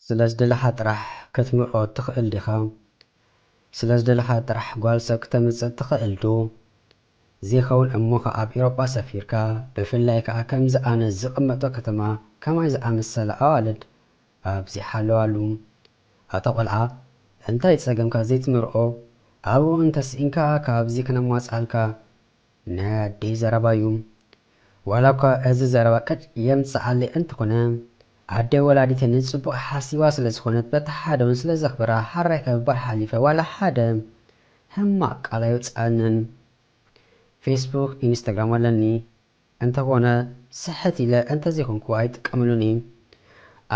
ስለዝደለኻ ጥራሕ ክትምርዖ ትኽእል ዲኻ? ስለዝደለኻ ጥራሕ ጓል ሰብ ክተምጽእ ትኽእል ዶ? ዘይኸውን እሞኻ ኣብ ኤውሮጳ ሰፊርካ ብፍላይ ከዓ ከምዚ ኣነ ዝቕመጦ ከተማ ከማይ ዝኣመሰለ ኣዋልድ ኣብዚ ሓለዋሉ ኣታ ቆልዓ እንታይ ፀገምካ ዘይትምርዖ ኣብኡ እንተስኢንካ ካብዚ ክነማፃልካ ናይ ኣደይ ዘረባ እዩ። ዋላ እኳ እዚ ዘረባ ቅድ የምፅኣለ እንተኾነ ኣደይ ወላዲተ ንፅቡቕ ሓሲባ ስለ ዝኾነት በቲ ሓደ እውን ስለ ዘኽብራ ሓራይ ከብባል ሓሊፈ ዋላ ሓደ ሕማቕ ቃል ኣይወፅኣንን። ፌስቡክ ኢንስታግራም ኣለኒ እንተኾነ ስሕት ኢለ እንተዘይኮንኩ ኣይጥቀምሉን እየ።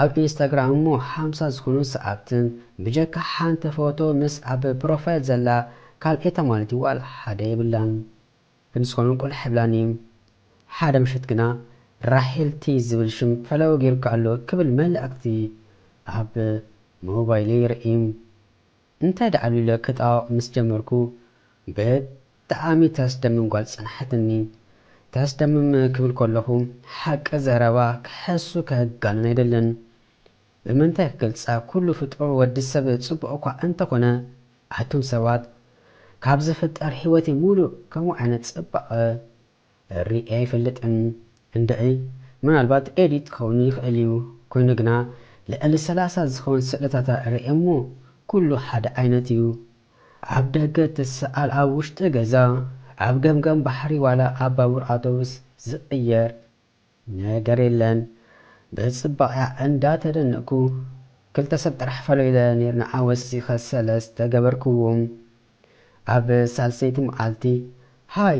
ኣብ ኢንስታግራም እሞ 50 ዝኾኑ ሰዓብትን ብጀካ ሓንቲ ፎቶ ምስ ኣብ ፕሮፋይል ዘላ ካልኤታ ማለት እዩ ዋላ ሓደ የብላን። ክንስኾኑ ቁልሕ ይብላኒ። ሓደ ምሽት ግና ራሄልቲ ዝብል ሽም ፈለወ ጌርካ ኣሎ ክብል መልእኽቲ ኣብ ሞባይለይ ይርኢ። እንታይ ዳዕሉ ኢለ ክጣዋቕ ምስ ጀመርኩ ብጣዕሚ ተስደምም ጓል ፀናሕትኒ። ተስደምም ክብል ከለኹ ሓቂ ዘረባ ክሕሱ ከጋንን ኣይደለን። ብምንታይ ክገልፃ ኩሉ ፍጡር ወዲ ሰብ ፅቡቕ እኳ እንተኾነ ኣቱም ሰባት ካብ ዝፍጠር ሂወት ሙሉእ ከምኡ ዓይነት ፅባቐ ርኢ ኣይፈልጥን። እንደኢ ምናልባት ኤዲት ክኸውን ይኽእል እዩ። ኮይኑ ግና ልዕሊ 30 ዝኸውን ስእልታት ርኢ እሞ ኩሉ ሓደ ዓይነት እዩ። ኣብ ደገ ትሰኣል ኣብ ውሽጢ ገዛ ኣብ ገምገም ባሕሪ ዋላ ኣብ ባቡር ኣውቶቡስ ዝቕየር ነገር የለን። ብፅባቐያ እንዳተደነቕኩ ክልተ ሰብ ጥራሕ ፈለዮ ኢለ ነርና ወሲኸ 3 ገበርክዎም። ኣብ ሳልሰይቲ መዓልቲ ሃይ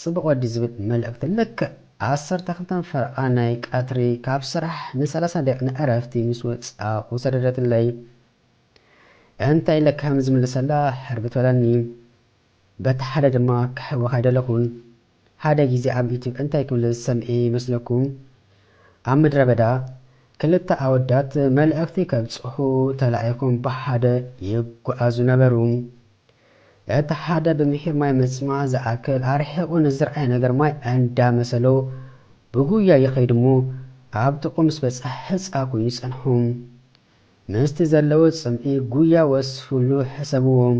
ፅቡቕ ወዲ ዝብል መልእኽቲ ልክዕ 12 ፈረቓ ናይ ቀትሪ ካብ ስራሕ ን30 ደቂቕ ንዕረፍቲ ምስ ወፃእኹ ሰደደትለይ። እንታይ ኢለ ከም ዝምልሰላ ሕርብት በለኒ። በቲ ሓደ ድማ ክሕወኽ ኣይደለኹን። ሓደ ግዜ ኣብ ዩቲብ እንታይ ክብል ሰምዒ ይመስለኩም? ኣብ ምድረ በዳ ክልተ ኣወዳት መልእኽቲ ከብፅሑ ተላዒሎም ብሓደ ይጓዓዙ ነበሩ። እቲ ሓደ ብምሒር ማይ ምፅማዕ ዝኣክል ኣርሒቑ ንዝረኣይ ነገር ማይ እንዳመሰሎ ብጉያ ይኸይድ እሞ ኣብ ጥቕኡ ምስ በፅሐ ህፃ ኮይኑ ይፀንሖም። ምስቲ ዘለዎ ፅምኢ ጉያ ወስፍሉ ሕሰብዎም።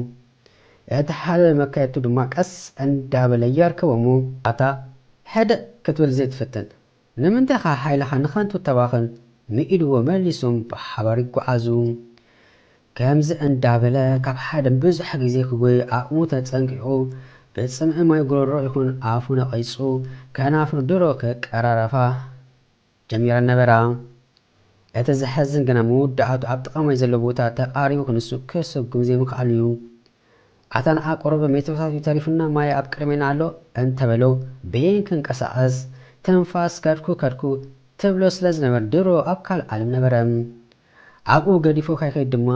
እቲ ሓደ መካየቱ ድማ ቀስ እንዳበለ የርከቦሞ ኣታ ሕደ ክትብል ዘይትፍትን ንምንታይ ኻ ሓይልኻ ንኸንቱ ተባኽን ሚኢልዎ መሊሶም ብሓባር ይጓዓዙ። ከምዚ እንዳበለ ካብ ሓደ ብዙሕ ግዜ ክጎይ ኣቕሙ ተፀንቂቑ ብፅምኢ ማይ ጉሮሮ ይኹን ኣፉ ነቒፁ ከናፍሩ ድሮ ከቀራረፋ ጀሚረን ነበራ። እቲ ዘሕዝን ግና መወዳእቱ ኣብ ጥቓ ማይ ዘሎ ቦታ ተቓሪቡ ክንሱ ክስጉም ዘይምኽኣሉ እዩ። ኣታ ንኣ ቆረበ ሜትሮታት ተሪፉና ማይ ኣብ ቅድሜና ኣሎ እንተበሎ ብየን ክንቀሳቐስ ትንፋስ ከድኩ ትብሎ ስለ ዝነበር ድሮ ኣብ ካልእ ዓለም ነበረ። ኣብኡ ገዲፎ ካይኸይድ ድማ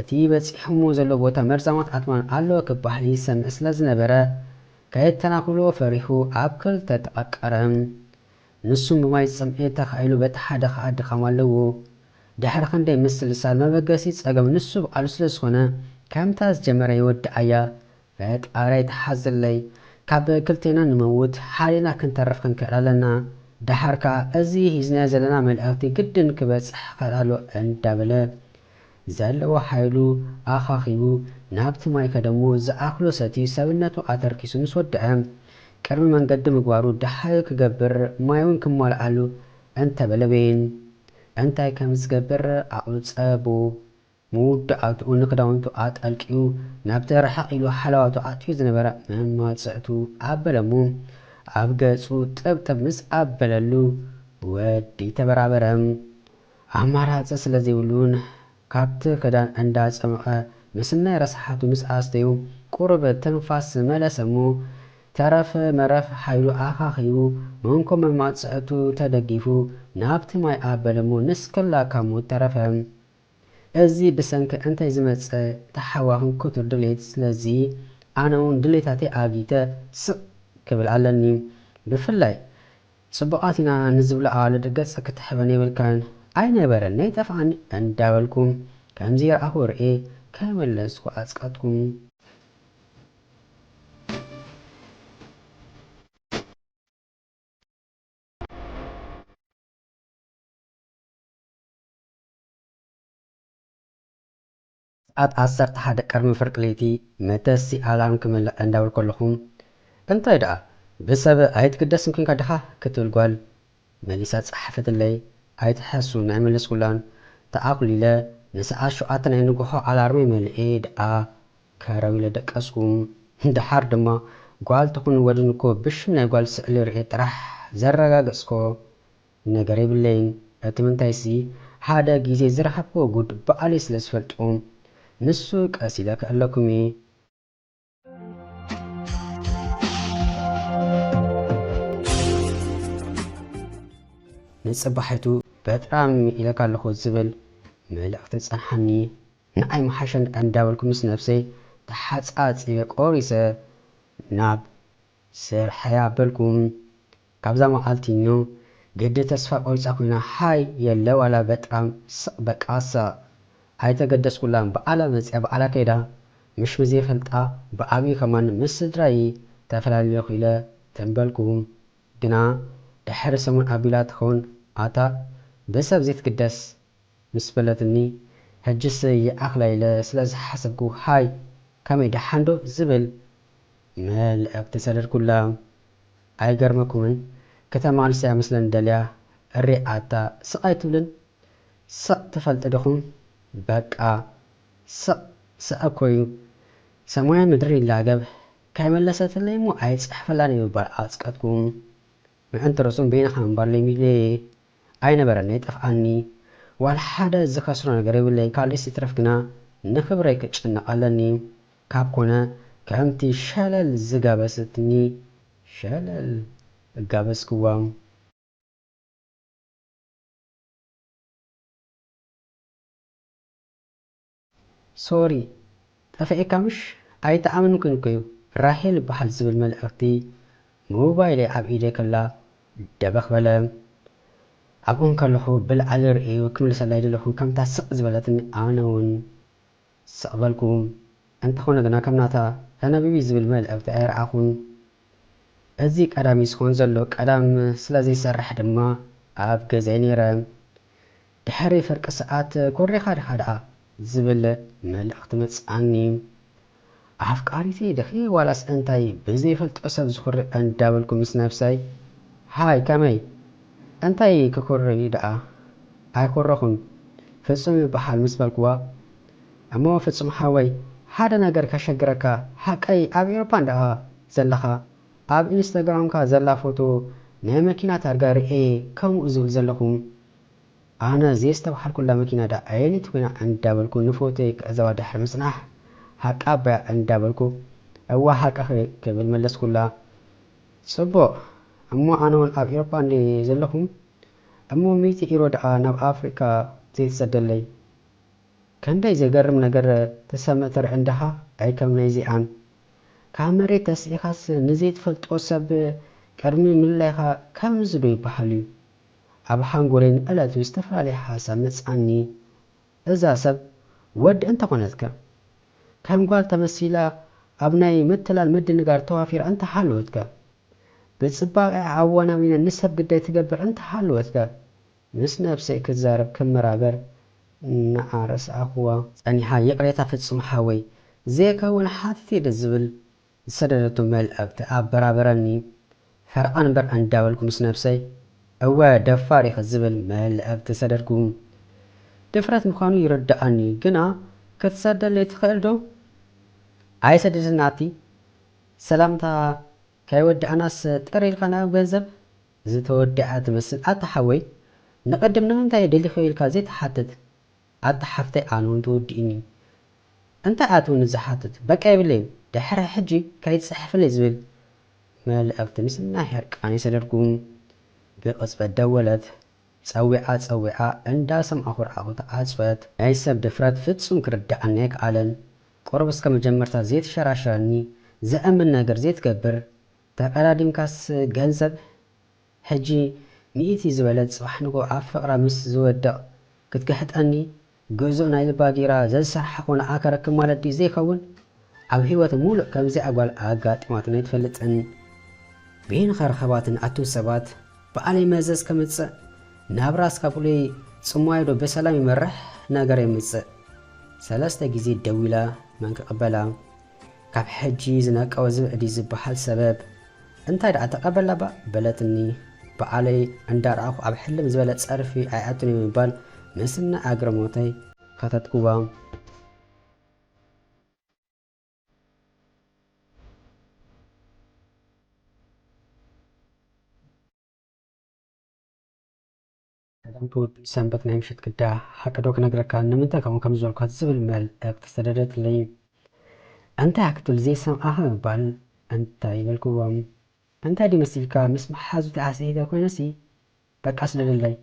እቲ በፂሖሞ ዘሎ ቦታ መርዛማት ኣትማን ኣለዎ ክበሃል ይሰምዕ ስለ ዝነበረ ከየተናኽሎ ፈሪሁ ኣብ ክልተ ተቐቀረ። ንሱም ብማይ ፅምኢ ተኻኢሉ በቲ ሓደ ከዓ ድኻም ኣለዎ። ድሕሪ ክንደይ ምስልሳል መበገሲ ፀገም ንሱ በዓሉ ስለ ዝኾነ ከምታ ዝጀመረ ይወድኣያ ፈጣሪ ተሓዝለይ ካብ ክልቴና ንመውት ሓሊና ክንተርፍ ክንክእል ኣለና። ድሓር ከዓ እዚ ሒዝናዮ ዘለና መልእኽቲ ግድን ክበፅሕ ክኽእል ኣሎ እንዳበለ ዘለዎ ሓይሉ ኣኻኺቡ ናብቲ ማይ ከደሞ ዝኣክሎ ሰትዩ ሰብነቱ ኣተርኪሱ ምስ ወድዐ ቅድሚ መንገዲ ምግባሩ ድሓዩ ክገብር ማይ እውን ክሟልኣሉ እንተበለ በይን እንታይ ከም ዝገብር ዓቕሉ ፀቦ። መወዳእትኡ ንክዳውንቱ ኣጠልቂዩ ናብቲ ርሕቕ ኢሉ ሓለዋቱ ኣጥፊኡ ዝነበረ መማፅእቱ ኣበለሙ ኣብ ገፁ ጥብጥብ ምስ ኣበለሉ ወዲ ተበራበረ። ኣማራፂ ስለ ዘይብሉን ካብቲ ክዳን እንዳፀምቐ ምስናይ ረስሓቱ ምስ ኣስተዩ ቁርብ ትንፋስ መለሰ እሞ ተረፈ መረፍ ሓይሉ ኣኻኺቡ መንኮ መማፅእቱ ተደጊፉ ናብቲ ማይ ኣበለ እሞ ንስክላ ሞት ተረፈ። እዚ ብሰንኪ እንታይ ዝመፀ ተሓዋኽን ክቱር ድሌት። ስለዚ ኣነ እውን ድሌታተይ ኣጊተ ስቕ ክብል ኣለኒ። ብፍላይ ፅቡቓት ኢና ንዝብላ ኣዋልድ ገፅ ክትሕበን የብልካን ኣይነበረን ናይ ጠፍኣኒ እንዳበልኩም ከምዚ ረኣኹ ርአ ከመለስኩ ኣፅቃጥኩም። ሰዓት 11 ቅድሚ ፍርቂ ለይቲ መተሲ ኣላርም ክምላእ እንዳብል ከለኹም እንታይ ደኣ ብሰብ ኣይትግደስን ኮንካ ድኻ ክትብል ጓል መሊሳ ጸሓፈትለይ ኣይትሓሱ ናይ መለስኩላን ተኣቕሊለ ንሰዓት 7 ናይ ንግሆ ኣላርሚ መልኤ ደኣ ከረው ኢለ ደቀስኩም ድሓር ድማ ጓል ትኹን ወድንኮ ብሽም ናይ ጓል ስእሊ ርኤ ጥራሕ ዘረጋገጽኮ ነገር የብለይን እቲ ምንታይሲ ሓደ ግዜ ዝረኸብኮ ጉድ በዓል ስለ ዝፈልጦ ንሱ ቀስ ኢለ ክእለኩም እየ ንጽባሒቱ በጣም ኢለካ ኣለኹ ዝብል መልእኽቲ ጸንሐኒ ንኣይ መሓሸን እንዳበልኩ ምስ ነፍሰይ ተሓጻጺበ ቆሪሰ ናብ ስርሐያ በልኩም ካብዛ መዓልቲኞ ግዲ ተስፋ ቆሪጻ ኮይና ሃይ የለ ዋላ በጣም በቃሳ ኣይተገደስኩላን በዓላ መጽያ በዓላ ከይዳ ምሽ ምዜ ፈልጣ ብኣብዪ ከማን ምስ ስድራይ ተፈላለየ ኢለ ተንበልኩም ግና ድሕሪ ሰሙን ኣቢላ ትኸውን ኣታ ብሰብ ዘይትግደስ ምስ በለትኒ ሕጅስ ይኣኽላ ኢለ ስለ ዝሓሰብኩ ሃይ ከመይ ደሓንዶ ዝብል መልእኽቲ ሰደድኩላ ኣይገርመኩምን ከተማ ኣንስያ ምስለን ደልያ እሪኣታ ስቓይ ትብልን ስቕ ትፈልጥ ድኹም በቃ ስቕ ኮዩ ሰማይ ምድሪ ይላገብ ካይመለሰትለይ እሞ ኣይፅሕፈላን ይባል ኣፅቀትኩም ምዕንቲ ርእሱም በይንኻ እምበር ለሚለ ኣይነበረኒ ጠፍኣኒ ዋላ ሓደ ዝኸስሮ ነገር የብለይ ካልእ ሲትረፍ ግና ንክብረይ ክጭነቕ ኣለኒ ካብ ኮነ ከምቲ ሸለል ዝጋበስትኒ ሸለል እጋበስክዋ ሶሪ ጠፍኤካ ምሽ ኣይተኣምንኩን ኮዩ ራሄል በሃል ዝብል መልእኽቲ ሞባይለይ ኣብ ኢደ ከላ ደበኽ በለ ኣብኡን ከለኹ ብልዓሊ ርእዩ ክምልሰላ ይደለኹ ከምታ ስቕ ዝበለትኒ ኣነ እውን ስቕ በልኩም እንተኾነ ግና ከምናታ ተነቢቢ ዝብል መልእኽቲ ኣይረኣኹን እዚ ቀዳሚ ዝኮን ዘሎ ቀዳም ስለዘይሰርሕ ድማ ኣብ ገዛይ ነይረ ድሕሪ ፍርቂ ሰዓት ኮሬኻ ዲኻ ደኣ ዝብል መልእኽቲ መጽኣኒ ኣፍቃሪቲ ድኺ ዋላስ እንታይ ብዘይፈልጦ ሰብ ዝኹርዕ እንዳበልኩ ምስ ነፍሰይ ሃይ ከመይ እንታይ ክኮረይ ደኣ ኣይኮረኹን ፍጹም ይበሃል ምስ በልክዋ እሞ ፍጹም ሓወይ ሓደ ነገር ከሸግረካ ሓቀይ ኣብ ኤሮፓ ደኣ ዘለኻ ኣብ ኢንስታግራምካ ዘላ ፎቶ ናይ መኪና ታርጋ ርኤ ከምኡ ዝብል ዘለኹም ኣነ ዘስተባሃልኩላ መኪና ዳ ኣየነይቲ ኮይና እንዳበልኩ ንፎቶይ ክዕዘባ ድሕሪ ምጽናሕ ሓቃ ኣባያ እንዳበልኩ እዋ ሓቃ ክብል መለስኩላ ጽቡቕ እሞ ኣነ እውን ኣብ ኤሮፓ እንደ ዘለኹም እሞ 100 ዩሮ ደኣ ናብ ኣፍሪካ ዘይትሰደለይ ክንደይ ዘገርም ነገር ተሰምዕ ትርኢ እንድኻ ኣይከም ናይዚኣን ካብ መሬት ተስዒኻስ ንዘይትፈልጦ ሰብ ቅድሚ ምልላይኻ ከምዚ ዶ ይበሃል እዩ ኣብ ሓንጎለይ ንዕለቱ ዝተፈላለየ ሓሳብ መጽኣኒ እዛ ሰብ ወዲ እንተኾነትከ ከም ጓል ተመሲላ ኣብ ናይ ምትላል ምድንጋር ተዋፊራ እንተሓለወትከ ብጽባቐ ዓወናዊነ ንሰብ ግዳይ ትገብር እንተሓለወትከ ምስ ነፍሰይ ክዛረብ ክመራበር ንዓረስ ኣኽዋ ጸኒሓ የቕሬታ ፍጹም ሓወይ ዘይከውን ሓቲት ደ ዝብል ዝሰደደቱ መልእኽቲ ኣበራበረኒ ፈርቓን በር እንዳበልኩ ምስ ነፍሰይ እወ ደፋር ኢኸ ዝብል መልእኽቲ ሰደድኩም ድፍረት ምዃኑ ይርዳኣኒ ግና ክትሰደለይ ትኽእል ዶ ኣይሰደድናቲ ሰላምታ ካይወድኣናስ ጥረ ኢልካ ናብ ገንዘብ ዝተወድኣ ትመስል ኣተሓወይ ንቐድም ንምንታይ ደሊኸ ኢልካ ዘይተሓትት ኣተሓፍተይ ኣነ እውን ትወዲእኒ እንታይ ኣትውን ዝሓትት በቃ ይብለይ ድሕሪ ሕጂ ከይትፅሕፍለይ ዝብል መልእኽቲ ምስናይ ሕርቃን የሰደድኩም ብቕፅበት ደወለት ፀዊዓ እንዳሰምዐ ኩርዓኹ ተዓፅወት ናይ ሰብ ድፍረት ፍጹም ክርዳኣኒ ኣይከኣለን ቆርበስ ከም መጀመርታ ዘይትሸራሸረኒ ዘእምን ነገር ዘይትገብር ተቐዳዲምካስ ገንዘብ ሕጂ 100 ዝበለት ጽባሕ ንጎ ኣብ ፍቕራ ምስ ዝወድቕ ክትገሕጠኒ ገዝኡ ናይ ልባ ጌራ ዘዝሰርሓ ኮነ ኣከረክብ ማለት ድዩ ዘይኸውን ኣብ ህይወት ሙሉእ ከምዚ ኣጓል ኣጋጢማትን ኣይትፈልጥን ብይን ኸረኸባትን ኣቱ ሰባት በዓለይ መዘዝ ከምጽእ ናብ ራስካ ቁለይ ጽሟይዶ በሰላም ይመርሕ ነገር የምጽእ 3 ግዜ ደው ኢላ መን ክቕበላ ካብ ሕጂ ዝነቀወ ዝብዕዲ ዝበሃል ሰበብ እንታይ ደኣ ተቐበላ በለትኒ በዓለይ እንዳረኣኹ ኣብ ሕልም ዝበለ ፀርፊ ኣይኣቱን ብምባል ምስና ኣግረሞተይ ከተትኩዋ ሰንበት ናይ ምሽት ግዳ ሓቀዶ ክነግረካ ንምንታይ ከም ዝበልኳ ዝብል መልእክቲ ተሰደደትለይ እንታይ ክትብል ዘይሰምዓኸ ምባል እንታይ ይበልክዎም እንታይ ድመስልካ ምስ መሓዙት ዓሲተ ኮይነሲ በቃ ስለደለይ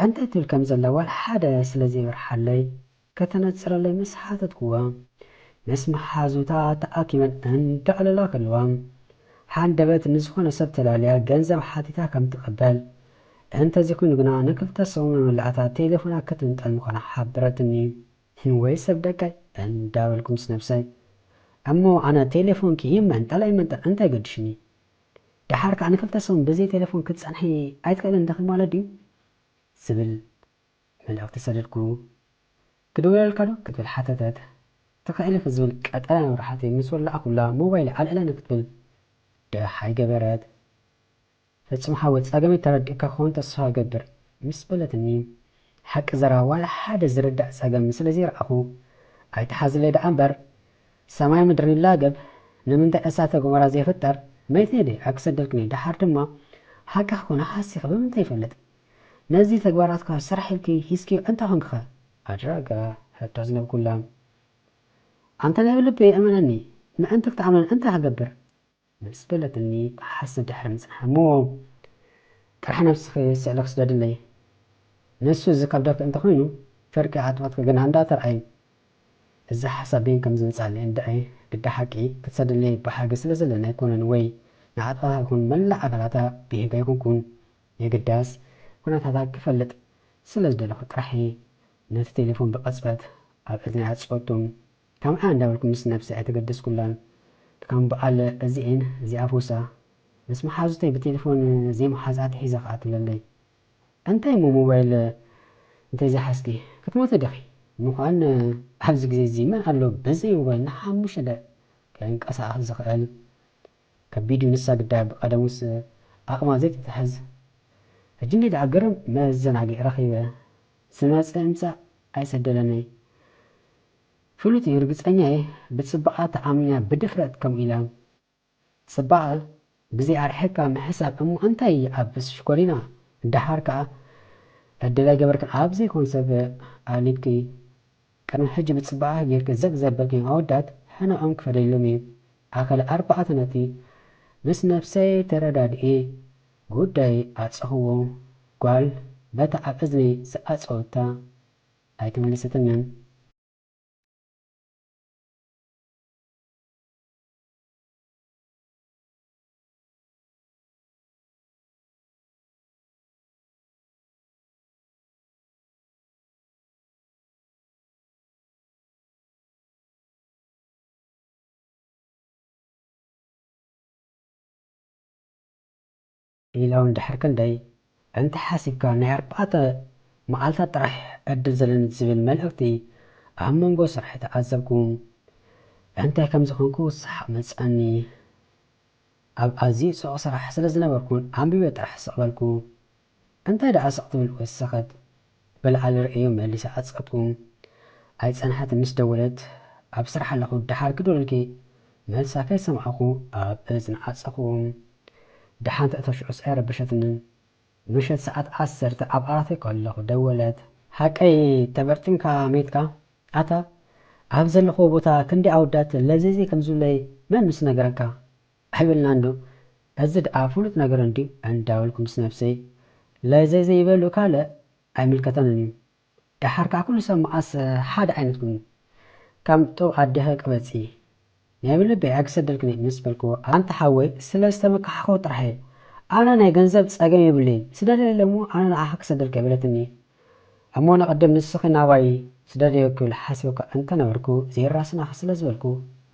እንታይ ትብል ከም ዘላ ዋላ ሓደ ስለዘይበርሓለይ ከተነፅረለይ ምስ ሓተትኩዋ ምስ መሓዙታ ተኣኪበን እንዳዕለላ ከለዋ ሓንደበት ንዝኾነ ሰብ ተላልያ ገንዘብ ሓቲታ ከም ትቕበል እንተዚኹን ግና ንክልተ ሰው መላእታ ቴሌፎና ክትንጠል ምዃና ሓበረትኒ ወይ ሰብ ደቃይ እንዳበልኩ ምስ ነብሰይ እሞ ኣነ ቴሌፎን ይመንጠል ኣይመንጠል እንታይ ገድሽኒ ድሓር ከዓ ንክልተ ሰው ብዘይ ቴሌፎን ክትፀንሒ ኣይትክእልን ደኺ ማለት ድዩ ዝብል መልእክቲ ሰደድኩ ክድውለልካ ዶ ክትብል ሓተተት ትኽእል ኢኺ ዝብል ቀጠልያ መብራህቲ ምስ ወላኣ ኩላ ሞባይል ኣልዕለን ክትብል ደሓይ ገበረት ፈጽሞ ሓወት ፀገመይ ተረዲእካ ክኸውን ተስፋ ገብር ምስ በለትኒ ሓቂ ዘረባ ዋላ ሓደ ዝርዳእ ፀገም ስለዘይረኣኹ ኣይተሓዝለይ ደኣ እምበር ሰማይ ምድሪ ይላገብ ንምንታይ እሳተ ገሞራ ዘይፍጠር መይትነደ ኣክሰደልክኒ ድሓር ድማ ሓቂ ክኾነ ሓሲኺ ብምንታይ ይፈልጥ ነዚ ተግባራትካ ስራሕ ኢልኪ ሂዝኪ እንታይ ኮንክኸ ኣድራጋ ሕቶ ዝነብኩላ ኣንተ ናይ ብልቢ እመነኒ ምእንቲ ክትኣምነን እንታይ ክገብር ምስ በለትኒ ብሓሰብ ድሕሪ ምፅንሐ እሞ ጥራሕ ነብስኺ ስእሊ ክስደድለይ ንሱ ዝከብደክ እንተኮይኑ ፍርቂ ዓጥፋትክ ግና እንዳተርኣዩ እዚ ሓሳብ ቤን ከም ዝመፃለይ እንዳይ ግዳ ሓቂ ክትሰድለይ ብሓቂ ስለ ዘለና ኣይኮነን ወይ ንዓጥፋታ ይኹን መላእ ኣካላታ ብሄጋ ይኹንኩን የግዳስ ኩነታታ ክፈልጥ ስለ ዝደለኹ ጥራሕ ነቲ ቴሌፎን ብቐፅበት ኣብ እዝኒ ኣፅፈቱም ከምዓ እንዳበልኩ ምስ ነብሲ ኣይተገደስኩላን ከም በዓል እዚአን እዚኣ ፉሳ ምስ መሓዙተይ ብቴሌፎን ዘይመሓዝ ኣትሒዛ ከዓ ትብለለይ እንታይ ሞ ሞባይል እንታይ ዝሓዝኪ ክትሞተ ደኺ ምዃን ኣብዚ ግዜ እዚ መን ኣሎ ብዘይ ሞባይል ንሓሙሽተ ከንቀሳቕስ ዝኽእል ከቢድ ንሳ ግዳይ ብቐደሙስ ኣቕማ ዘይትትሕዝ ሕጂ እንዴ ደኣ ገረም መዘናጊዕ ረኺበ ስመፅእ ምፃእ ኣይሰደለነይ ፍሉጥ እዩ ርግፀኛ እየ ብፅባቐ ተኣሚና ብድፍረት ከምኡ ኢላ ፅባቐ ብዘይ ኣርሕካ ምሕሳብ እሞ እንታይ ኣብስ ሽኮሪና ድሓር ከዓ ዕድላይ ገበርክን ኣብ ዘይኮን ሰብ ኣሊድኪ ቅድሚ ሕጂ ብፅባቐ ጌርክ ዘግ ዘበልኪ ኣወዳት ሕናኦም ክፈደሎም እዩ ኣካል 4 ነቲ ምስ ነፍሰይ ተረዳድኤ ጉዳይ ኣፀኽዎ ጓል በታ ኣብ እዝኒ ዝኣፀወታ ኣይተመለሰተንን ኢላውን ድሕር ክንደይ እንተ ሓሲብካ ናይ 4 መዓልታት ጥራሕ ዕድል ዘለኒ ዝብል መልእኽቲ ኣብ መንጎ ስራሕ ተዓዘብኩ እንታይ ከም ዝኾንኩ ሰሓቕ መፀኒ ኣብ ኣዝዩ ፅዑቕ ስራሕ ስለ ዝነበርኩን ኣንቢበ ጥራሕ ስቕበልኩ እንታይ ደኣ ስቕ ትብል ወሰኸት ብላዕሊ ርእዮ መሊሰ ኣፀብኩ ኣይፀንሐት ምስ ደወለት ኣብ ስራሕ ኣለኹ ድሓር ክደወልኪ መልሳ ከይሰምዓኹ ኣብ እዝኒ ዓፀኹ ድሓንቲ እተሽዑስ ኣይረበሸትንን ምሸት ሰዓት 10 ኣብ ኣራተይ ከለኹ ደወለት ሓቀይ ተበርቲንካ ሜትካ ኣታ ኣብ ዘለኹ ቦታ ክንዲ ኣወዳት ለዘዘይ ከም ዝብለይ መን ምስ ነገረካ ኣይብልና እንዶ እዚ ደኣ ፍሉጥ ነገር እንዲ እንዳበልኩ ምስ ነፍሰይ ለዘዘይ ይበሉ ካልእ ኣይምልከተንን እዩ ድሓር ከዓ ኩሉ ሰብ መዓስ ሓደ ዓይነት ኮይኑ ከም ጦብ ኣደኸ ቅበፂ ናይ ብልበይ ኣክሰደልክኒ ምስ በልክዎ ኣንተ ሓወይ ስለ ዝተመካሕኮ ጥራሕ ኣነ ናይ ገንዘብ ፀገም የብለይን ስደለለ እሞ ኣነ ንዓኻ ክሰደልካ ይበለትኒ እሞ ንቐድም ንስኺ ናባይ ስደለዮ ክብል ሓሲብካ እንተነበርኩ ዘይራስናኸ ስለ ዝበልኩ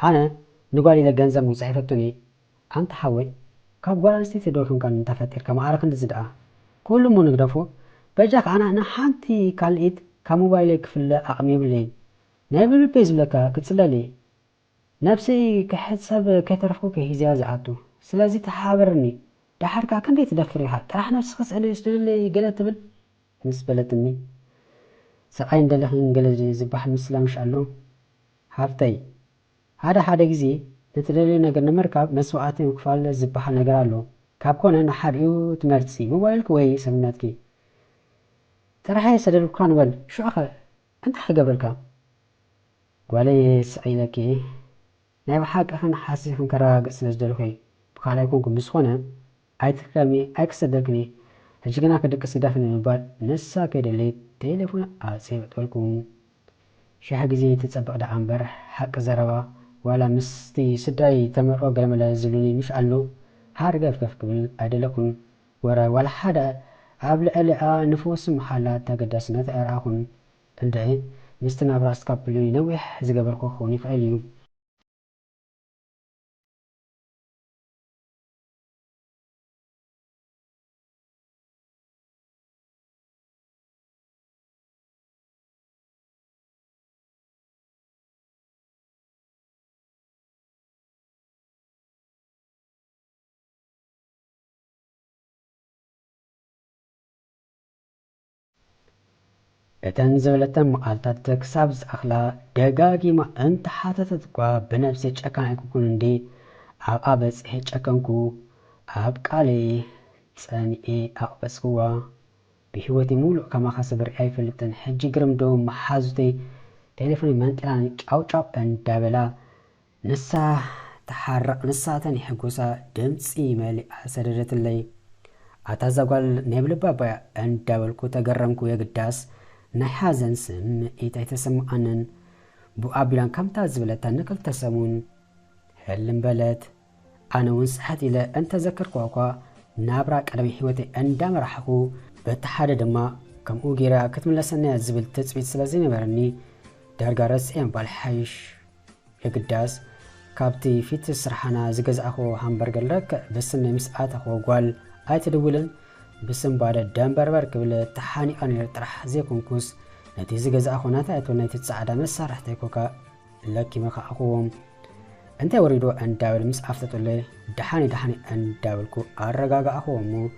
ኣነ ንጓል ኢለ ገንዘብ ምውፃእ ኣይፈቱን እየ ኣንተ ሓወይ ካብ ጓል ኣንስተይቲ ዶ ኮንካ እንተፈጢርካ ማዕረ ክንዲ ዝድኣ ኩሉ ሞ ንግደፎ በጃ ከዓ ንሓንቲ ካልኢት ካብ ሞባይለይ ክፍለ ኣቕሚ የብለይን نابل بيز لك كتصلالي نفسي كحسب كترفو كهيزيا زعتو سلازي تحابرني دحركا كندي تدفريها طرح نفسك اسالي استلي قالت تبل مسبلتني سقاين دلخن قال زباح مسلا مش قالو هافتي هذا غزي نتدلي ነገር ንምርካብ መስዋዕቲ ምክፋል ዝባሃል ነገር ኣሎ ካብ ኮነ ንሓድኡ ትመርፂ ሞባይልክ ወይ ሰብነትኪ ጥራይ ሰደልካ ንበል ሹኸ እንታ ክገብርካ ጓለይ ስዒለኪ ናይ ብሓቂ ኸን ሓሲኽን ከረጋግፅ ስለዝደልኹ ብኻልኣይ ኮንኩ ምስ ኾነ ኣይትከሚ ኣይክሰደልክኒ ሕጂ ግና ክድቅስ ክዳፍን ንምባል ንሳ ከይደለይ ቴሌፎን ኣፅበጥበልኩም ሻሕ ጊዜ ትፀበቕ ዳኣ እምበር ሓቂ ዘረባ ዋላ ምስቲ ስዳይ ተመርዖ ገለመለ ዝብሉኒ ምሽ ኣሎ ሃርገፍ ከፍ ክብል ኣይደለኹን ወረ ዋላ ሓደ ኣብ ልዕሊኣ ንፍወስ መሓላ ተገዳስነት ኣይረኣኹን እንደ ምስቲ ናብራ ስካፕሉ ነዊሕ ዝገበርኩ ክኸውን ይኽእል እዩ እተን ዝበለተን መዓልታት ክሳብ ዝኣኽላ ደጋጊማ እንተሓተተት እኳ ብነፍሲ ጨካን ኣይኮንኩን እንዴ ኣብኣ በፂሐ ጨከንኩ ኣብ ቃለይ ፀኒኤ ኣቕበፅክዋ ብሂወቴ ሙሉእ ከማኻ ሰብሪ ኣይፈልጥን ሕጂ ግርምዶ መሓዙተይ ቴሌፎን መንጢላን ጫውጫው እንዳበላ ንሳ ተሓረቕ ንሳተን ይሕጎሳ ድምፂ መሊኣ ሰደደትለይ ኣታ ዘጓል ናይ ብልባ ባያ እንዳበልኩ ተገረምኩ የግዳስ ናይ ሓዘን ስምዒት ኣይተሰምዓንን ብኣቢላን ከምታ ዝበለታ ንክልተ ሰሙን ሕልም በለት ኣነ እውን ስሕት ኢለ እንተዘከርኩ እኳ ናብራ ቀደመ ሂወተይ እንዳመራሕኹ በቲ ሓደ ድማ ከምኡ ጌራ ክትምለሰና ዝብል ትፅቢት ስለዘይነበረኒ ዳርጋ ረስዐ እምባል ሓይሽ የግዳስ ካብቲ ፊት ስራሕና ዝገዛእኹ ሃምበርገር ረክዕ ብስነይ ምስ ኣተኽዎ ጓል ኣይትድውልን بسم بعد دمبربر قبل تحاني أنا طرح زي كونكوس نتي زغزا اخوناتا ايتو نتي تصعدا مسارحتي كوكا لكي مخا اخوهم انت وريدو ان داول مس افتتو لي دحاني ان داولكو ارغاغا اخومو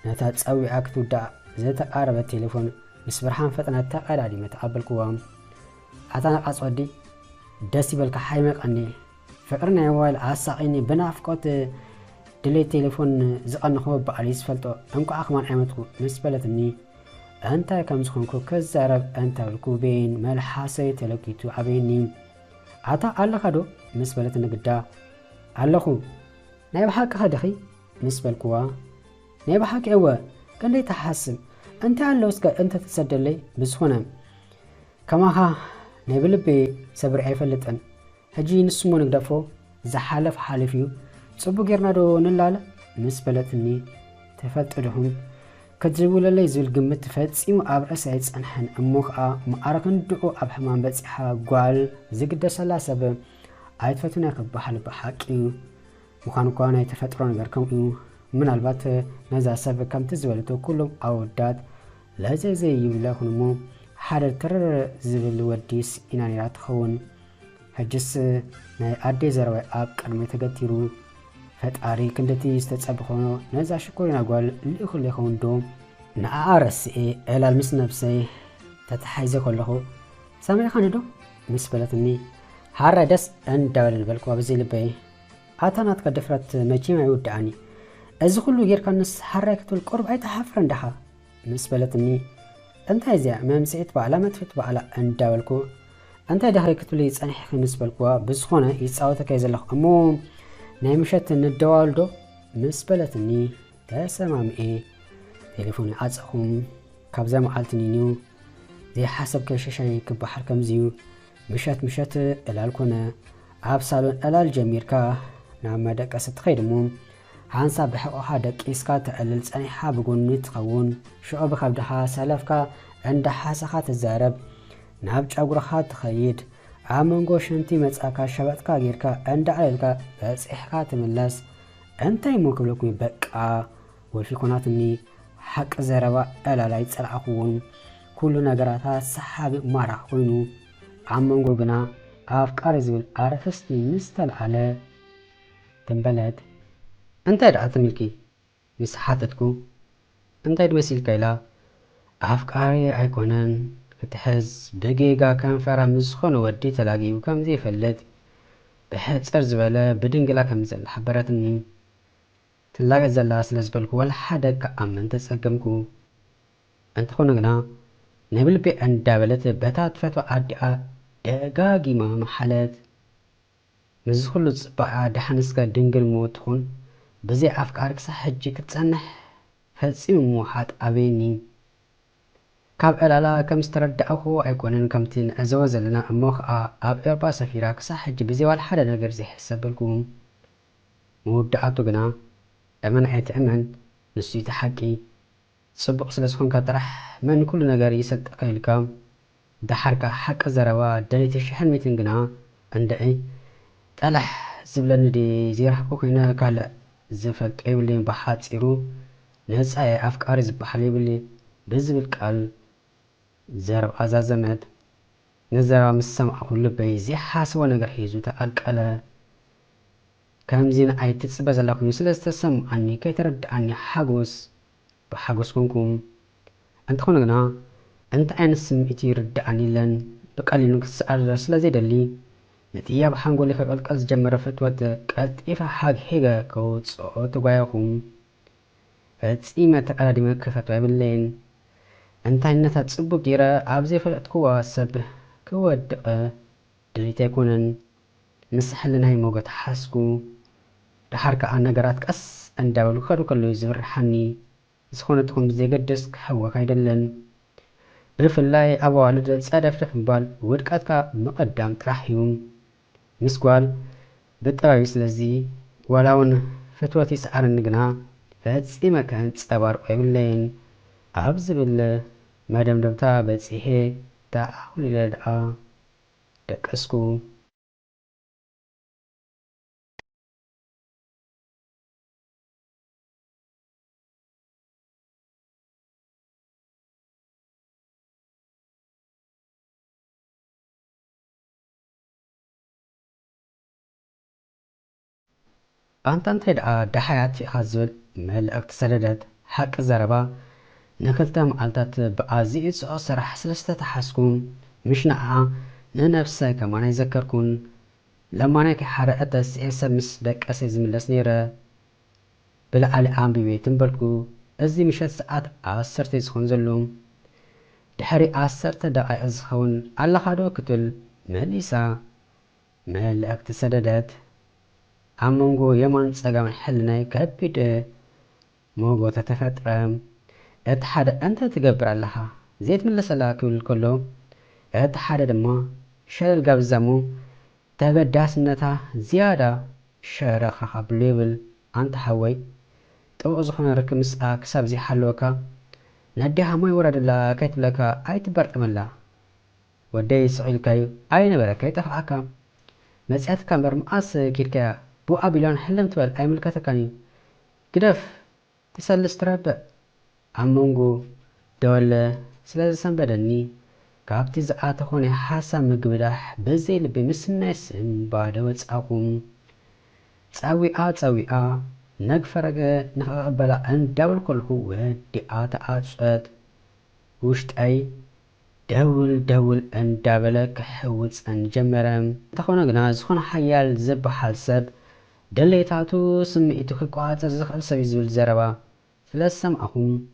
نتا تصوي اكتو دا زيتا قارب التليفون مس برحان فتنا تقادادي متقبلكوام اتانا قصودي دسي بالك حيمق اني فقرنا يوال عساقيني بنافقوت دلي تليفون زقنخو بقاليس فلتو انكو اخمان عمتكو مسبلتني انت كم زخونكو كزارب انت ولكو بين ملحاسي تلوكيتو عبيني عطا علقا دو مسبلتنا قدا علقو نايب حاك خدخي مسبلكوا نايب حاك ايوه كان لي تحسن انت علوسكا انت تسدل لي بزخونا كما ها نايب لبي سبر عيفلتن هجي نسمو نقدفو زحالف حالفيو صبو غيرنا دو نلاله مسبلتني تفطدهم كتجبول لي زول قمت فتصيم ابرس يصنحن اموخا ماركن دو اب حمان بصحا غوال زقد سلاسب ايتفتنا كبحال بحقي مخان كوانا يتفطرو نغير كم من البات نزا سب كم تزولتو كلهم اودات لازي يبلهنمو حدر ترر زبل وديس اناني راتخون حجس ناي ادي زروي اب قدمه تغتيرو فتاري كندتي استتصبخونو نزا شكورنا قال اللي خلي خوندو نعرس الى المس نفسي تتحيزه كله سامي خاندو مسبلتني حردس اندول البلكو بزي لبي اتانات كدفرت مجيما يودعني از كله غير كنس حركه القرب اي تحفر اندها مسبلتني انت ازيا ممسيت بعلامه فت بعلا اندولكو انت دحركت لي صنح مسبلكو بزخونه يصاوتك يزلخ امو ناي مشت ندوالدو مسبلتني تسمامئي تليفوني عصخم كابزا معلتني نيو زي حسب كششاي كبحر كمزيو مشت الالكونا عاب سالون الال جميركا نعم دقست خيدمو حانسا بحقوها دقيسكا تقلل صنيحا بغوني تخون شعب خبدها سلفكا عند حاسخا تزارب ناب ጫጉረኻ تخيد عامنگو شنتي مصاكا شبطكا غيركا عند عللكا بصحكا تملس انتي موكلكم بقى وفي كوناتني حق زربا الا لا يصلعكون كل نغراتا صحابي مارا خوينو عمنقو قنا أفكار زبل أرفستي مستل على تنبلد أنت دعت ملكي مسحاتتكو أنت دوسيل كيلا أفكاري أيكونن كتحز بجيجا كان فرا مزخون ودي تلاقي وكم زي فلت بحيث أرزبالة بدنقلا كم زل حبرتني تلاقي زلا سلسبلكو ولا حدا كأمن تسقمكو أنت خونقنا نبل بي أندابلت بتات فتوى أدعى دقاقي ما محلت مزخلو تصبع دحنسكا دنقل موتخون بزي أفكارك صحجي كتسنح فتصيم موحات أبيني كاب إلالا كم استردعوه أيكونن كمتين أزوز لنا أموخ أب إربا سفيراك صحجي بزي والحدا نقر زي حسابلكم مودعاتو قنا أمن عيت أمن نسي تحقي صبق سلسخون كترح من كل نقر يصدق قيلكم دحركا حق زروا دليت الشحن ميتن قنا عندئي طلح زبلن دي زيرحكو كينا كالا زفق ايولين بحات سيرو نهزاي أفكار زبحالي بلي بزبل قال زرب أزازمت نزرب مسمع كل بي زي حاسوا نقر حيزو تقالك ألا كامزين أي تتصبز لكم سلستسم عني كي ترد عني حاقوس بحاقوس كونكم أنت خونقنا أنت أين السمئتي رد عني لن بقالي نكسأل سلازي دلي نتياب حنقول لك القلقاز جمرة فتوة قد إفا حاق حيقا كوت صوت وغايقهم فتسيمة تقال دي مكفتوة باللين أنت عينتا تصبب ديرا عابزي فلتكوا سب كود دريتا يكونن مسحلنا هاي موقت حاسكو دحاركا عن نقرات كأس أنداولو خدو كلو يزور حاني زخونتكم بزي قدسك حوا كايدلن بفلاي أبو والد سادف تفنبال ودكاتكا مقدام ترحيوم مسقوال بالطبع سلزي ولاون فتوتي سعر النقنا فهتسيما كانت ستبار ويبلين عبز بالله ما دمدمتا بتسيحي تاعول لدعا دكسكو أنت دعا دحيات في خزول ملأك تسددت حق الزربا نخلتا معلتات بأزيء سؤال سرح سلسة تحسكم مش نقع ننفسه كمان يذكركم لما ناكي حرقت السياسة مسبك أسيز من السنيرة بالعالي عام ببيتن بلكو أزي مشات ساعات عصرت يزخون زلوم دحري عصرت دقائق يزخون على خادو كتل مليسا ملأك تسددت عمونغو يمان ساقام حلنا كبيد موغو تتفترم اتحاد أنت تقبر لها زيت من لسلا كله اتحاد دما شلل قبزمو تبداس نتا زيادة شرخ خبليبل أنت حوي تو أزخنا ركم ساك سابزي حلوكا نديها موي ورد الله كيت لك أي تبرت من الله ودي سعيل كايو أي نبرا كي تفعكا مسأت كامبر مقاس كيركا بو أبيلان حلم تبال أي ملكة كاني كدف تسال استرابة عمونغو دول سلازة سنبدني كابتي زعات خوني حاسا مقبدح بزيل بمسنس بعدوات أقوم تساوي نقفرق نقبلا أن دول كله ودي آتات وشت أي دول أن دابلك حوز أن جمرم تخونا قناز خون حيال زب حالسب دليتاتو سمئتو خقوات زخل سبيزول زربا فلسم أخوم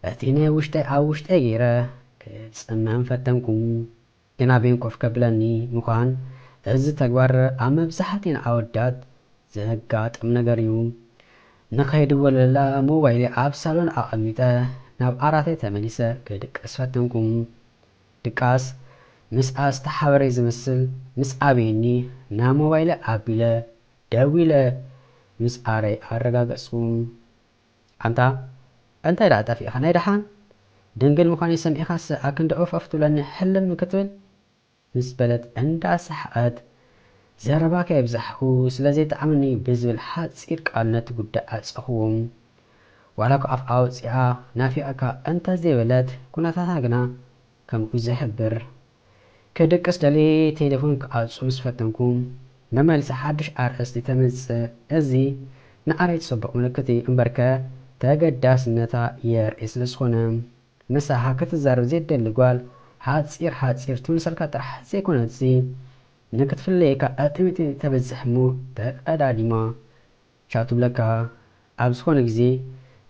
أتيني وشت أي غيره كتسمم فتمكم إنا بين قف قبلني مخان إز تقبر أما بزحتين عودات زهقات أم نقريوم نخيد ولا موبايلي عبسالون أقميته ناب عراتي تمنيسة كدك أسفتنكم دكاس مساس تحوري زمسل مسابيني نا موبايل أبيلا داويلا مساري أرغاقسكم أنت لا تفي خاني دحان دنقل مخاني سمعي خاص أكن دعوف أفتولاني حلم مكتول مسبلت عند سحقات زرباك يبزحكو سلازي تعملني بزبل حاد سير قالنت قد أصخوم وعلاكو أفعاو نافي أكا أنت زي ولد كنا تتاقنا كم كوزي حبر كدقس دلي تليفون كأصو مسفتنكم مملس حدش أرأس لتمز أزي نعريت صبق ملكتي مبركة تاقد داس نتا يرئيس لسخونم مساحة كتزارو زيد اللقوال حاتصير تنسل كترح زيكونت زي نكتف الليكا أتمتي تبزحمو تقداديما شاتو بلكا أبسخون زي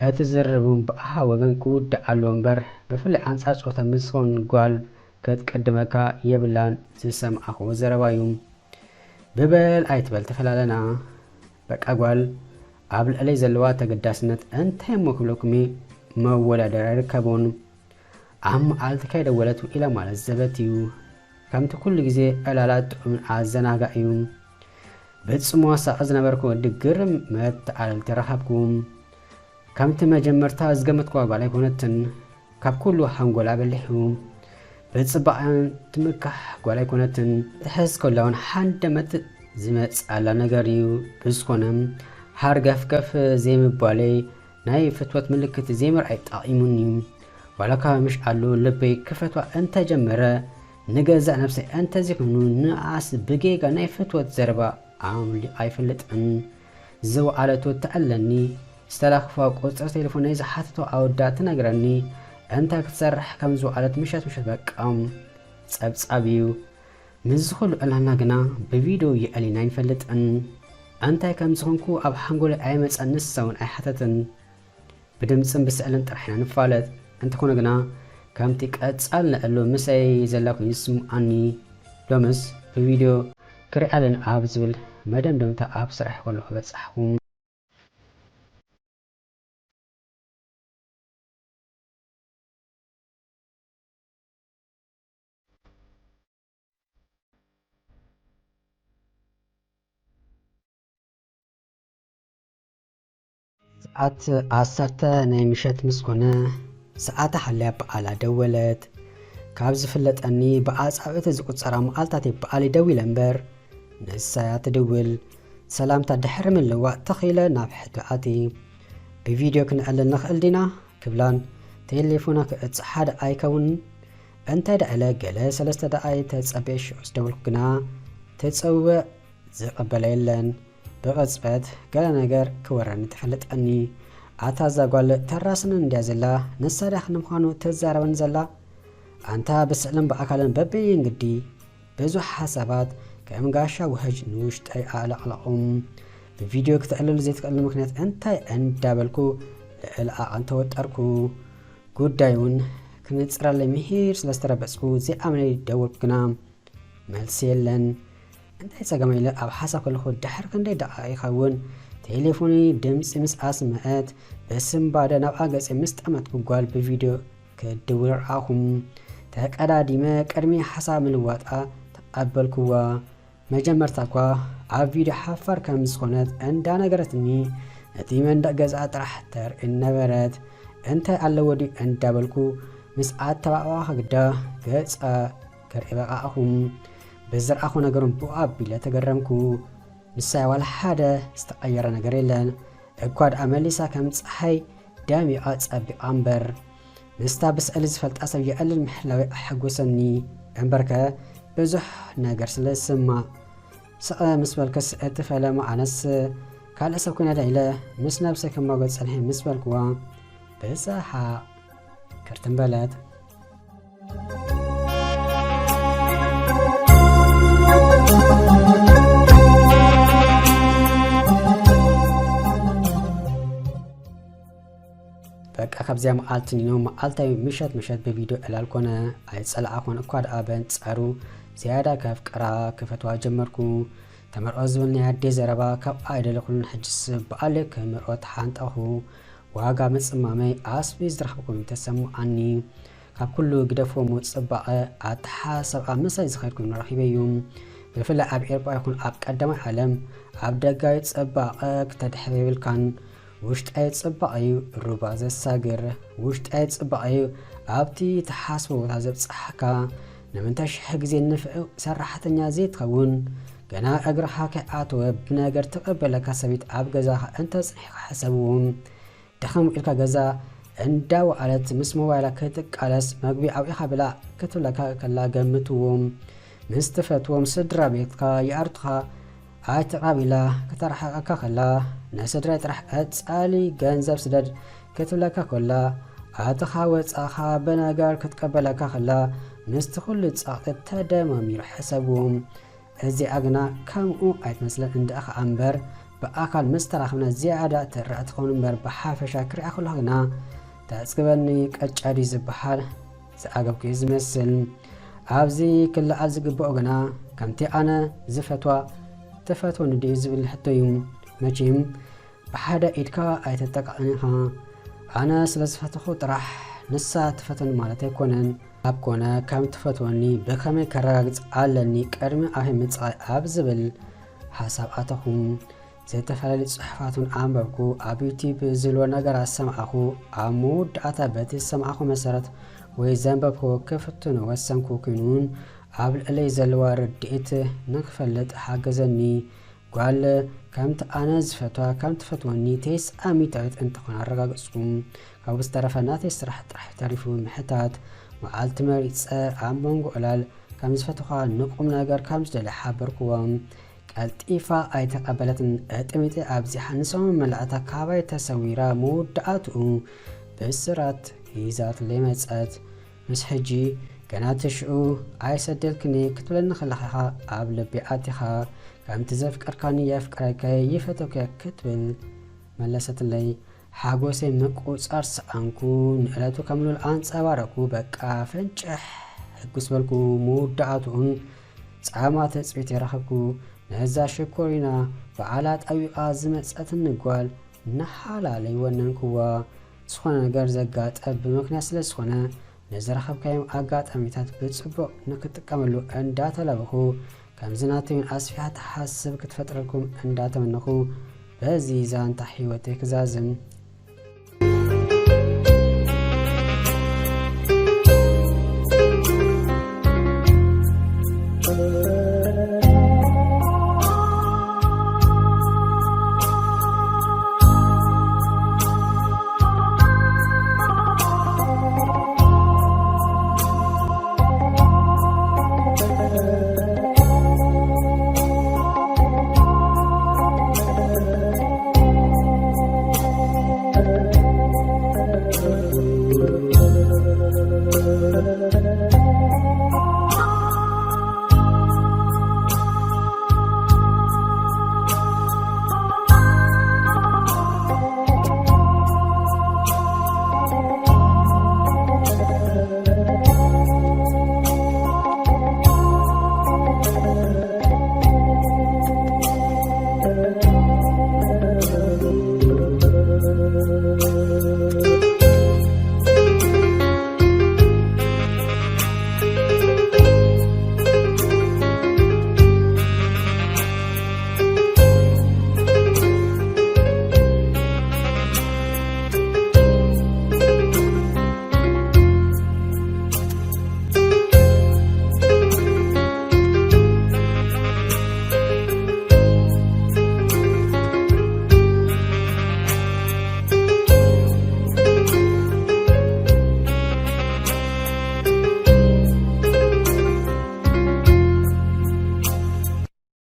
أتزربون بأها وغنكو دعالو مبر بفل عنصاص وتمسخون قوال كتقدمكا يبلان سيسم أخو زربايوم ببل أيتبل تفلالنا بك أقوال قبل ألي زلوات تقداسنت أنتهم مكبلكمي مولا دراركبون عم عالتكاي دولتو إلى مال الزبتيو كم تكل جزي ألالات من عزناقايوم بتصموا ساقزنا بركو دقرم مت على الترحبكم كم تمجمرتا ازقمتكو أقوالي كونتن كاب كلو حنقول عباليحوم بتصبعان تمكح قوالي كونتن تحس كلون حندمت زمت على نقاريو بسكونم حارقف كف زي مبالي ناي فتوة ملكة زي مرعي طائموني ولكا مش قالو لبي كفتوة انت جمرة نقازع نفسي انت زيكونو نعاس بقيقا ناي فتوة زربا عاملي ايفلت ان زو عالتو تألني استلاخفا قوصر تليفون ايزا حاتتو عودات نقراني انت كتسرح كم زو عالت مشات بقام صابيو مزخل ألهنا قنا بفيديو يألي ناين فلت ان انت كم زخنكو اب حنقول ايمتس النساون اي حتتن بدمتسن بسألن ترحنا نفالت انت كونا قنا كم تقاتسالنا اللو مساي زلاكو يسمو اني لومس بفيديو كريالن ابزول مدام دمتا اب سرح ولو بتصحكم ساعات عصرتا نايمشات مسكونة ساعات حلاب على دولت كابز فلت أني بأصعبت زقود سرام قالتاتي بقالي دوي لنبر نسايا تدول سلامتا دحر من الوقت تخيلة نابحت بقاتي بفيديو كنقل نخل دينا كبلان تليفونك اتحاد ايكون انت دعلا قلا سلسة دعاي تتصبيش اسدول كنا تتصوى زقبل يلن بغزبت قال نقر كوران تفلت أني عتازا قال تراسنا ندازلا نسارح نمخانو تزارون زلا أنت بسألن بأكالن ببين قدي بزو حسابات كأم قاشا وهج نوشت أي على بفيديو كتقلل زي تقلل مكنات أنت دابلكو لألا أنت وتأركو قد دايون كنت سرى اللي مهير سلسترى بسكو زي أمني دول كنام مالسيلن انت يساقما إلا أب حسا كل خود دحر كندي دعاي خاون تليفوني دمس مس اسمعت بسم بعد نبقى قص مستقمت قوال بفيديو كدول رعاهم تقدا ديما قدمي حسا من الواطا تقبلكوا مجمرتاكوا اب فيديو حفر كم سخونت اندا نغرتني اتي من دغزا طرح تر النبرت انت على ودي اندابلكو مس اتبعوا خدا غصا كربقاهم بزر اخو نغرم بواب بلا تغرمكو نساي ولا حدا استقير نغر يلن اكواد امليسا كم صحي دامي اصبي امبر مستابس الز فلت اسب يقلل محلاوي احغسني امبركه بزح نغر سلسما سقا مسبلكس اتفلا معنس قال اسب كنا دايله مس نفسه كما غصنه مسبلكوا بصحه كرتن بلد بقى خبزيا مقالتنينو مقالتاي مشات بفيديو الالكونا ايصلع اخون اكواد ابن صارو زياده كفقرا كفتوا جمركو تمرؤزون يادي زربا كب ايدل كلن حجس بالك مرؤت حانطخو واغا مصمامي اسبي زرحكم تسمو اني كاب كله قدفو مصبقه اتحاسب امساي زخيركم رحيبيوم بفلا اب ايربا يكون اب قدم عالم اب دغاي صبقه كتدحبيل كان وشت اي صبقايو ربع زساغر وشت اي صبقايو ابتي تحاسبو تازب صحكا نمنتش حغزي نفع سرحتنيا زيت خون غنا اغرها كاتو بنغر تقبل كسبيت اب غزا انت صحيح حسبهم دخم الكا غزا እንዳው አለት ምስ ሞባይላ ክትቃለስ መግቢ አውኢኻ ብላ ክትብለካ ከላ ገምትዎም ምስ ትፈትዎም ስድራ ቤትካ ይኣርትኻ ኣይተቃቢላ ከተረሓቐካ ከላ ነስድራይ ጥራሕ ቀጻሊ ገንዘብ ስደድ ክትብለካ ከላ ኣትኻ ወፃኻ በነጋር ክትቀበለካ ከላ ምስቲ ኩሉ ጻቕጥ ተደማሚሩ ሕሰብዎም እዚ ኣግና ከምኡ ኣይትመስለን እንደኣኻ እምበር በኣካል ምስ ተራኽብና ዝያዳ ትርአት ትኸውን እምበር ብሓፈሻ ክሪኣ ከለኹና ተዕጽግበኒ ቀጫዲ ዝበሃል ዝኣገብኩ ዝመስል ኣብዚ ክለዓል ዝግብኦ ግና ከምቲ ኣነ ዝፈትዋ ተፈትወኒ ድዩ ዝብል ሕቶ እዩ መቼም ብሓደ ኢድካ ኣይተጠቃዕኒኻ ኣነ ስለ ዝፈትኹ ጥራሕ ንሳ ትፈትወኒ ማለት ኣይኮነን ኣብ ኮነ ከም ትፈትወኒ ብከመይ ከረጋግጽ ኣለኒ ቀድሚ ኣበ ምጽኣይ ኣብ ዝብል ሓሳብ ኣተኹም ዝተፈላለዩ ጽሑፋቱን ኣንበብኩ ኣብ ዩቲዩብ ዝልዎ ነገራት ሰምዓኹ ኣብ መወዳእታ በቲ ሰምዓኹ መሰረት ወይ ዘንበብኩ ክፍትኖ ወሰንኩ ኮይኑን ኣብ ልዕለይ ዘለዋ ርድኢት ንክፈልጥ ሓገዘኒ ጓል ከምቲ ኣነ ዝፈትዋ ከም ትፈትወኒ ተስኣሚታዊት እንትኾን ኣረጋግጽኩም ካብ ዝተረፈ ናተይ ስራሕ ጥራሕ ተሪፉ ምሕታት መዓልቲ መሪፀ ኣብ መንጎ ዕላል ከም ዝፈትኻ ንቁም ነገር ከም ዝደልየ ሓበርክዎም ቀልጢፋ ኣይተቐበለትን እጥሚጢ ኣብዚ ሓንሶም መልእታ ካባይ ተሰዊራ መወዳእትኡ ብስራት ሂዛት ለመፀት ምስ ሕጂ ገና ትሽኡ ኣይሰደልክኒ ክትብለኒ ከለኻ ኣብ ልቢ ኣቲኻ ከምቲ ዘፍቀርካኒ የፍቅረከ ይፈተውከ ክትብል መለሰትለይ ሓጎሰይ ምቁጻር ሰኣንኩ ንዕለቱ ከምሉል ኣንጸባረኩ በቃ ፈንጭሕ ሕጉስ በልኩ መወዳእትኡን ጻማ ተጽቢት የረኸብኩ ነዛ ሽኮሪና በዓላ ጣቢቓ ዝመጸት ንጓል ንሓላለይ ወነንኩዋ ዝኾነ ነገር ዘጋጠብ ብምክንያት ስለ ዝኾነ ነዝረኸብካዮም ኣጋጣሚታት ብጽቡቕ ንክጥቀመሉ እንዳተለበኹ ከምዝናተዩን ኣስፊያ ተሓስብ ክትፈጥረልኩም እንዳተመነኹ በዚ ዛንታ ሕይወተይ ክዛዝም